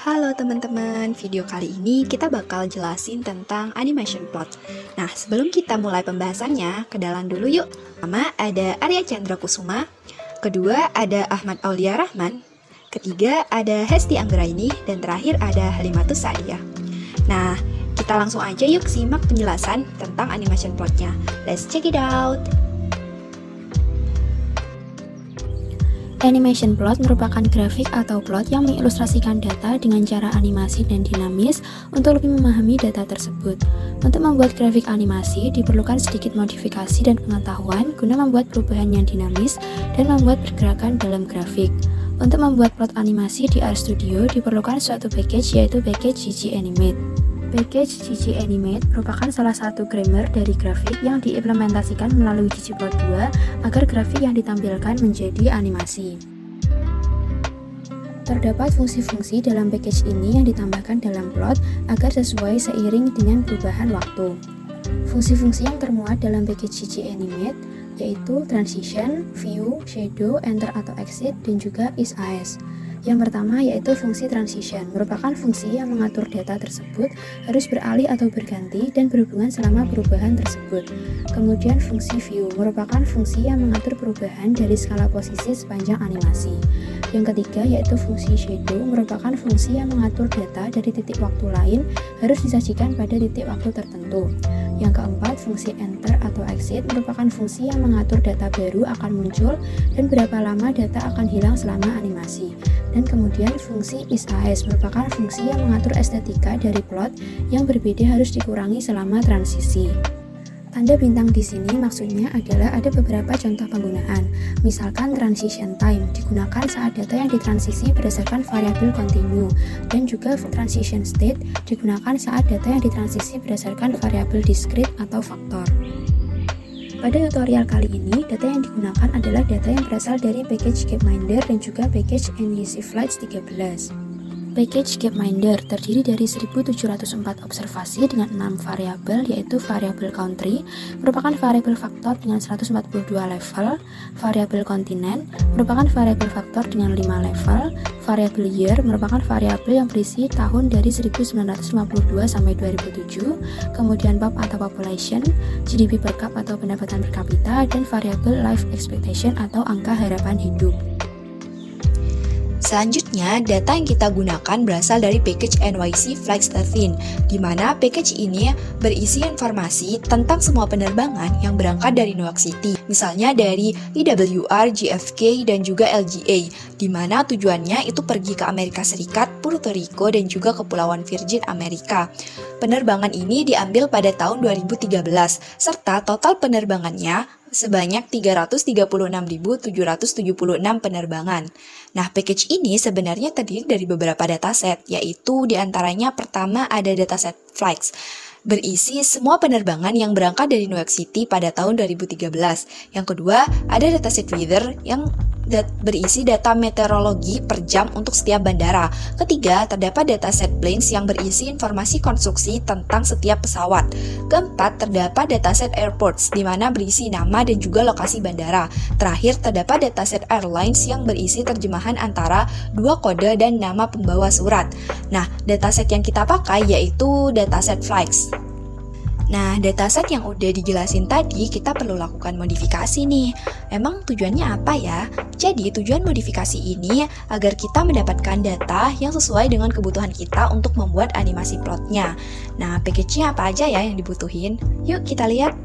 Halo teman-teman, video kali ini kita bakal jelasin tentang animation plot. Nah, sebelum kita mulai pembahasannya, kenalan dulu yuk. Pertama ada Arya Chandra Kusuma, kedua ada Ahmad Aulia Rahman, ketiga ada Hesti Anggraini, dan terakhir ada Halimatus Sa'diyah. Nah, kita langsung aja yuk simak penjelasan tentang animation plotnya. Let's check it out! Animation plot merupakan grafik atau plot yang mengilustrasikan data dengan cara animasi dan dinamis untuk lebih memahami data tersebut. Untuk membuat grafik animasi, diperlukan sedikit modifikasi dan pengetahuan guna membuat perubahan yang dinamis dan membuat pergerakan dalam grafik. Untuk membuat plot animasi di RStudio, diperlukan suatu package yaitu package GG Animate. Package GG Animate merupakan salah satu grammar dari grafik yang diimplementasikan melalui ggplot 2 agar grafik yang ditampilkan menjadi animasi. Terdapat fungsi-fungsi dalam package ini yang ditambahkan dalam plot agar sesuai seiring dengan perubahan waktu. Fungsi-fungsi yang termuat dalam package GG Animate yaitu transition, view, shadow, enter atau exit, dan juga is as. Yang pertama yaitu fungsi transition, merupakan fungsi yang mengatur data tersebut harus beralih atau berganti dan berhubungan selama perubahan tersebut. Kemudian fungsi view, merupakan fungsi yang mengatur perubahan dari skala posisi sepanjang animasi. Yang ketiga yaitu fungsi shadow, merupakan fungsi yang mengatur data dari titik waktu lain harus disajikan pada titik waktu tertentu. Yang keempat, fungsi enter atau exit merupakan fungsi yang mengatur data baru akan muncul dan berapa lama data akan hilang selama animasi. Dan kemudian fungsi is as merupakan fungsi yang mengatur estetika dari plot yang berbeda harus dikurangi selama transisi. Tanda bintang di sini maksudnya adalah ada beberapa contoh penggunaan. Misalkan transition time digunakan saat data yang ditransisi berdasarkan variabel continue, dan juga transition state digunakan saat data yang ditransisi berdasarkan variabel discrete atau faktor. Pada tutorial kali ini, data yang digunakan adalah data yang berasal dari package Gapminder dan juga package NGCFlights 13. Package Gapminder terdiri dari 1704 observasi dengan 6 variabel, yaitu variabel country merupakan variabel faktor dengan 142 level, variabel kontinen merupakan variabel faktor dengan 5 level, variabel year merupakan variabel yang berisi tahun dari 1952 sampai 2007, kemudian pop atau population, GDP per cap atau pendapatan per kapita, dan variabel life expectation atau angka harapan hidup. Selanjutnya, data yang kita gunakan berasal dari package NYC-Flights13, di mana package ini berisi informasi tentang semua penerbangan yang berangkat dari New York City, misalnya dari EWR, JFK, dan juga LGA, di mana tujuannya itu pergi ke Amerika Serikat, Puerto Rico, dan juga Kepulauan Virgin Amerika. Penerbangan ini diambil pada tahun 2013, serta total penerbangannya sebanyak 336.776 penerbangan. Nah, package ini sebenarnya terdiri dari beberapa dataset, yaitu diantaranya pertama ada dataset flights, berisi semua penerbangan yang berangkat dari New York City pada tahun 2013. Yang kedua, ada dataset weather yang berisi data meteorologi per jam untuk setiap bandara. Ketiga, terdapat dataset planes yang berisi informasi konstruksi tentang setiap pesawat. Keempat, terdapat dataset airports di mana berisi nama dan juga lokasi bandara. Terakhir, terdapat dataset airlines yang berisi terjemahan antara dua kode dan nama pembawa surat. Nah, dataset yang kita pakai yaitu dataset flights. Nah, dataset yang udah dijelasin tadi, kita perlu lakukan modifikasi nih. Emang tujuannya apa ya? Jadi, tujuan modifikasi ini agar kita mendapatkan data yang sesuai dengan kebutuhan kita untuk membuat animasi plotnya. Nah, package-nya apa aja ya yang dibutuhin? Yuk kita lihat.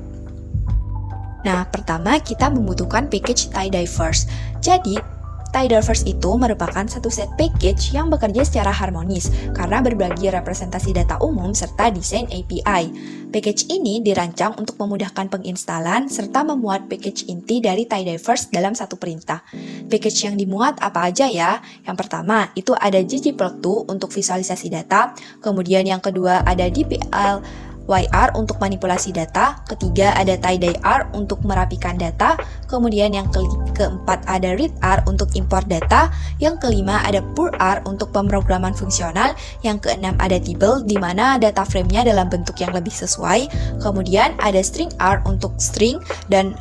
Nah, pertama kita membutuhkan package tidyverse. Jadi, tidyverse itu merupakan satu set package yang bekerja secara harmonis karena berbagi representasi data umum serta desain API. Package ini dirancang untuk memudahkan penginstalan serta memuat package inti dari tidyverse dalam satu perintah. Package yang dimuat apa aja ya? Yang pertama itu ada ggplot2 untuk visualisasi data, kemudian yang kedua ada dplyr untuk manipulasi data, ketiga ada tidyr untuk merapikan data, kemudian yang keempat ada readr untuk import data, yang kelima ada purr untuk pemrograman fungsional, yang keenam ada tibble di mana data frame-nya dalam bentuk yang lebih sesuai, kemudian ada stringr untuk string, dan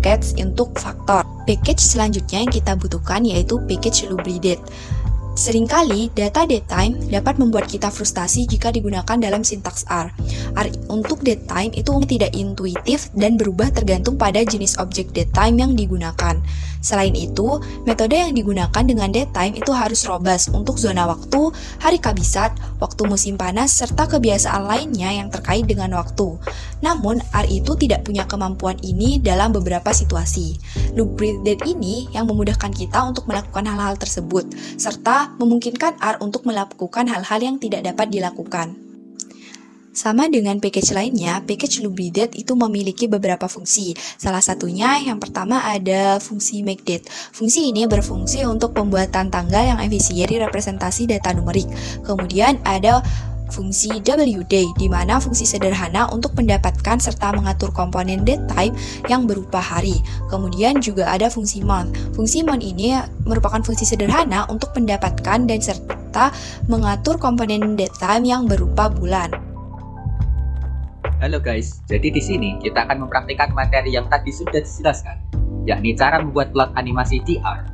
facts untuk faktor. Package selanjutnya yang kita butuhkan yaitu package lubridate. Seringkali, data datetime dapat membuat kita frustasi jika digunakan dalam sintaks R. R untuk datetime itu tidak intuitif dan berubah tergantung pada jenis objek datetime yang digunakan. Selain itu, metode yang digunakan dengan datetime itu harus robust untuk zona waktu, hari kabisat, waktu musim panas, serta kebiasaan lainnya yang terkait dengan waktu. Namun, R itu tidak punya kemampuan ini dalam beberapa situasi. Loop breathe date ini yang memudahkan kita untuk melakukan hal-hal tersebut, serta memungkinkan R untuk melakukan hal-hal yang tidak dapat dilakukan. Sama dengan package lainnya, package loop breathe date itu memiliki beberapa fungsi. Salah satunya yang pertama ada fungsi make date. Fungsi ini berfungsi untuk pembuatan tanggal yang efisien representasi data numerik. Kemudian ada fungsi wday, di mana fungsi sederhana untuk mendapatkan serta mengatur komponen datetime yang berupa hari. Kemudian juga ada fungsi month. Fungsi month ini merupakan fungsi sederhana untuk mendapatkan dan serta mengatur komponen datetime yang berupa bulan. Halo guys, jadi di sini kita akan mempraktikkan materi yang tadi sudah dijelaskan, yakni cara membuat plot animasi di R.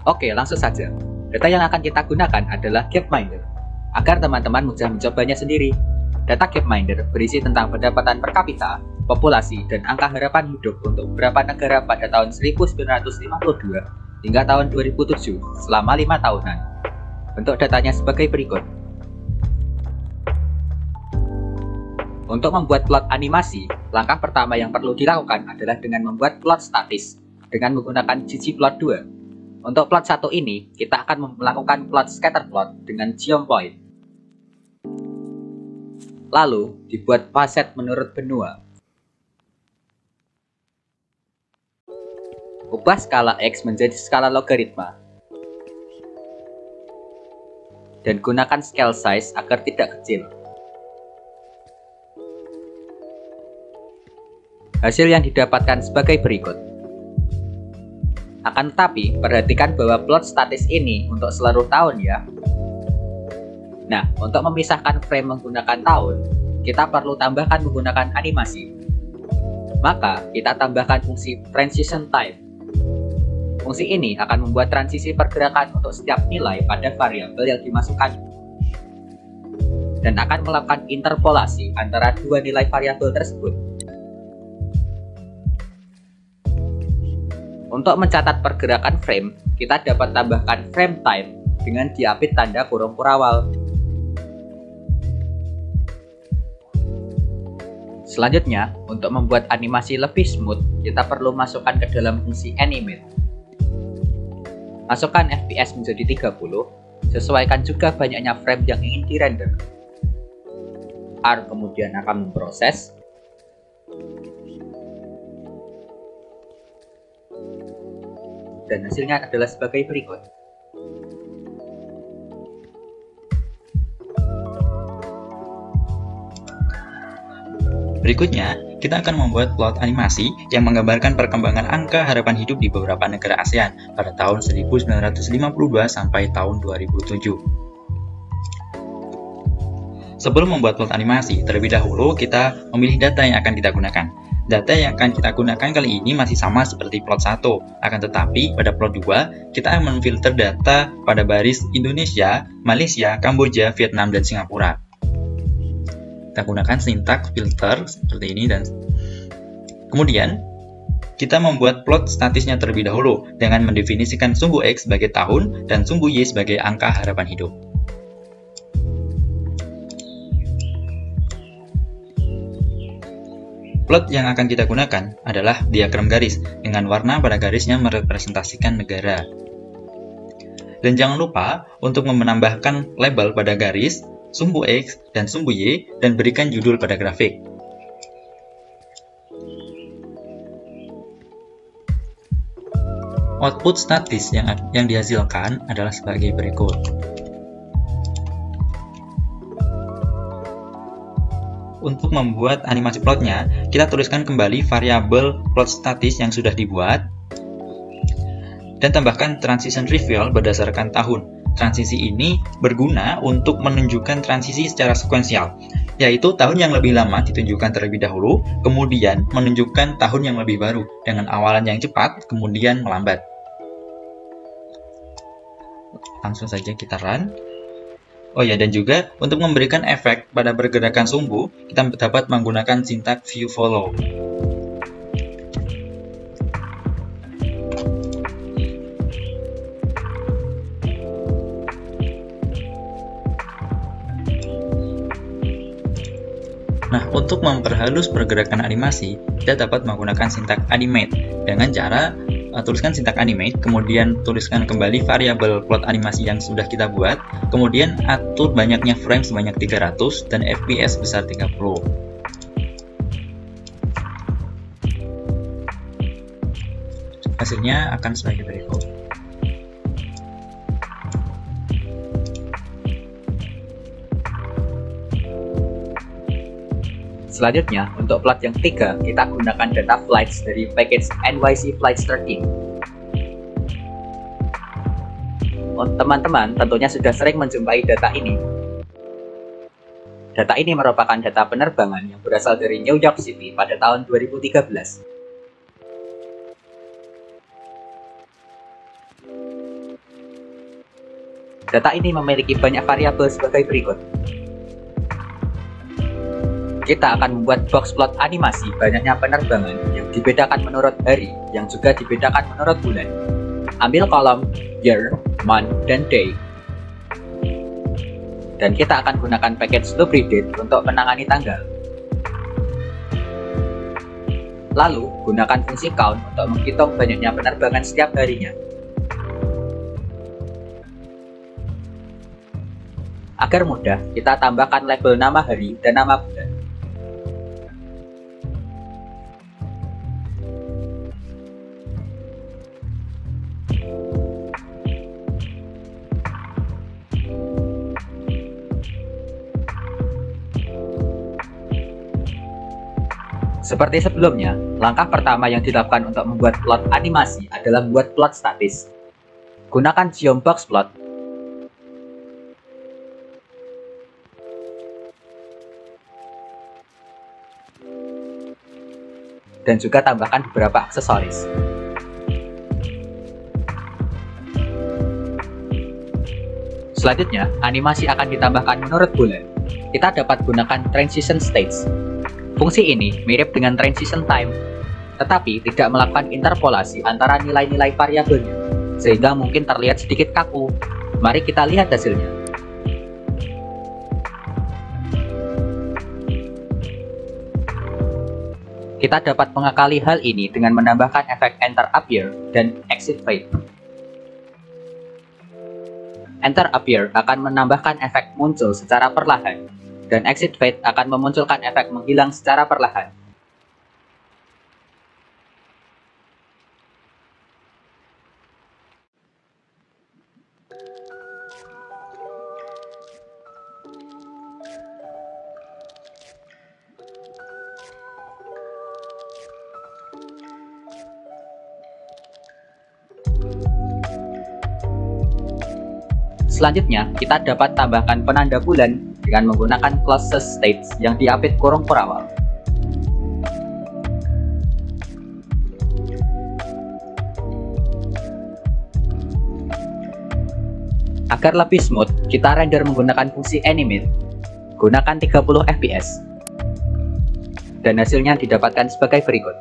Oke, langsung saja. Data yang akan kita gunakan adalah Gapminder. Agar teman-teman mudah mencobanya sendiri, data Gapminder berisi tentang pendapatan per kapita, populasi, dan angka harapan hidup untuk beberapa negara pada tahun 1952 hingga tahun 2007 selama 5 tahunan. Bentuk datanya sebagai berikut. Untuk membuat plot animasi, langkah pertama yang perlu dilakukan adalah dengan membuat plot statis dengan menggunakan ggplot2. Untuk plot 1 ini, kita akan melakukan plot scatter plot dengan geopoint. Lalu, dibuat facet menurut benua. Ubah skala X menjadi skala logaritma. Dan gunakan scale size agar tidak kecil. Hasil yang didapatkan sebagai berikut. Akan tetapi, perhatikan bahwa plot statis ini untuk seluruh tahun ya. Nah, untuk memisahkan frame menggunakan tahun, kita perlu tambahkan menggunakan animasi. Maka, kita tambahkan fungsi transition time. Fungsi ini akan membuat transisi pergerakan untuk setiap nilai pada variabel yang dimasukkan. Dan akan melakukan interpolasi antara dua nilai variabel tersebut. Untuk mencatat pergerakan frame, kita dapat tambahkan frame time dengan diapit tanda kurung kurawal. Selanjutnya, untuk membuat animasi lebih smooth, kita perlu masukkan ke dalam fungsi animate. Masukkan FPS menjadi 30, sesuaikan juga banyaknya frame yang ingin dirender. R kemudian akan memproses. Dan hasilnya adalah sebagai berikut. Berikutnya, kita akan membuat plot animasi yang menggambarkan perkembangan angka harapan hidup di beberapa negara ASEAN pada tahun 1952 sampai tahun 2007. Sebelum membuat plot animasi, terlebih dahulu kita memilih data yang akan kita gunakan. Data yang akan kita gunakan kali ini masih sama seperti plot 1, akan tetapi pada plot 2, kita akan memfilter data pada baris Indonesia, Malaysia, Kamboja, Vietnam, dan Singapura. Kita gunakan sintaks filter seperti ini dan kemudian kita membuat plot statisnya terlebih dahulu dengan mendefinisikan sumbu X sebagai tahun dan sumbu Y sebagai angka harapan hidup. Plot yang akan kita gunakan adalah diagram garis dengan warna pada garisnya merepresentasikan negara. Dan jangan lupa untuk menambahkan label pada garis sumbu X dan sumbu Y, dan berikan judul pada grafik. Output statis yang dihasilkan adalah sebagai berikut. Untuk membuat animasi plotnya, kita tuliskan kembali variabel plot statis yang sudah dibuat, dan tambahkan transition reveal berdasarkan tahun. Transisi ini berguna untuk menunjukkan transisi secara sekuensial, yaitu tahun yang lebih lama ditunjukkan terlebih dahulu, kemudian menunjukkan tahun yang lebih baru dengan awalan yang cepat, kemudian melambat. Langsung saja kita run. Oh ya, dan juga untuk memberikan efek pada pergerakan sumbu, kita dapat menggunakan sintak view follow. Nah, untuk memperhalus pergerakan animasi, kita dapat menggunakan sintak animate dengan cara tuliskan sintak animate, kemudian tuliskan kembali variabel plot animasi yang sudah kita buat, kemudian atur banyaknya frame sebanyak 300 dan FPS besar 30. Hasilnya akan sebagai berikut. Selanjutnya, untuk plot yang ketiga, kita gunakan data flights dari package NYC Flights 13. Teman-teman tentunya sudah sering menjumpai data ini. Data ini merupakan data penerbangan yang berasal dari New York City pada tahun 2013. Data ini memiliki banyak variabel sebagai berikut. Kita akan membuat box plot animasi banyaknya penerbangan yang dibedakan menurut hari, yang juga dibedakan menurut bulan. Ambil kolom year, month, dan day. Dan kita akan gunakan package Lubridate untuk menangani tanggal. Lalu, gunakan fungsi count untuk menghitung banyaknya penerbangan setiap harinya. Agar mudah, kita tambahkan label nama hari dan nama bulan. Seperti sebelumnya, langkah pertama yang dilakukan untuk membuat plot animasi adalah membuat plot statis. Gunakan Geombox Plot. Dan juga tambahkan beberapa aksesoris. Selanjutnya, animasi akan ditambahkan menurut bulan. Kita dapat gunakan Transition States. Fungsi ini mirip dengan transition time, tetapi tidak melakukan interpolasi antara nilai-nilai variabelnya, sehingga mungkin terlihat sedikit kaku. Mari kita lihat hasilnya. Kita dapat mengakali hal ini dengan menambahkan efek Enter Appear dan Exit Fade. Enter Appear akan menambahkan efek muncul secara perlahan, dan Exit Fade akan memunculkan efek menghilang secara perlahan. Selanjutnya, kita dapat tambahkan penanda bulan dengan menggunakan closest states yang diapit kurung per awal. Agar lebih smooth, kita render menggunakan fungsi animate. Gunakan 30 fps. Dan hasilnya didapatkan sebagai berikut.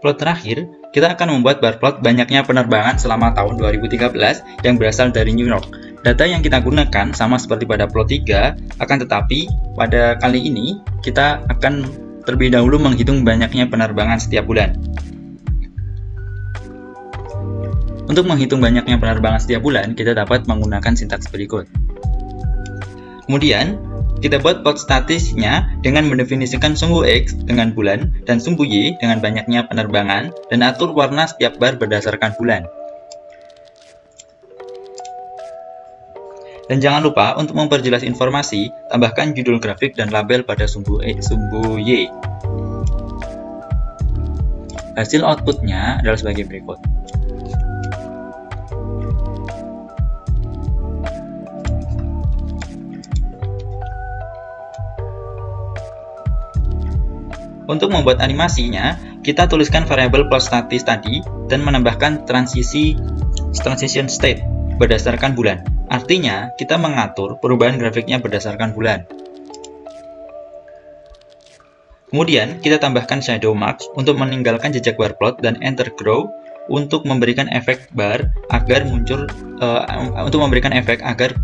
Plot terakhir, kita akan membuat bar plot banyaknya penerbangan selama tahun 2013 yang berasal dari New York. Data yang kita gunakan sama seperti pada plot 3, akan tetapi pada kali ini kita akan terlebih dahulu menghitung banyaknya penerbangan setiap bulan. Untuk menghitung banyaknya penerbangan setiap bulan, kita dapat menggunakan sintaks berikut. Kemudian, kita buat plot statisnya dengan mendefinisikan sumbu X dengan bulan dan sumbu Y dengan banyaknya penerbangan dan atur warna setiap bar berdasarkan bulan. Dan jangan lupa untuk memperjelas informasi, tambahkan judul grafik dan label pada sumbu Y. Hasil outputnya adalah sebagai berikut. Untuk membuat animasinya, kita tuliskan variabel plot statis tadi dan menambahkan transition state berdasarkan bulan. Artinya, kita mengatur perubahan grafiknya berdasarkan bulan. Kemudian, kita tambahkan shadow marks untuk meninggalkan jejak bar plot dan enter grow untuk memberikan efek bar agar muncul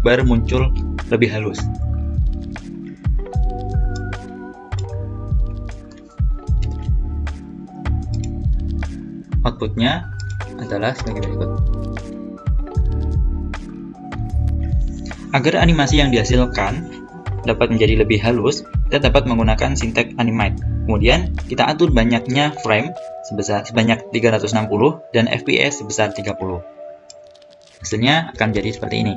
bar muncul lebih halus. Outputnya adalah sebagai berikut. Agar animasi yang dihasilkan dapat menjadi lebih halus, kita dapat menggunakan sintek animate. Kemudian, kita atur banyaknya frame sebanyak 360 dan FPS sebesar 30. Hasilnya akan jadi seperti ini.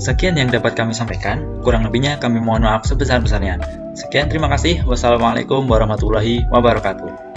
Sekian yang dapat kami sampaikan, kurang lebihnya kami mohon maaf sebesar-besarnya. Sekian, terima kasih. Wassalamualaikum warahmatullahi wabarakatuh.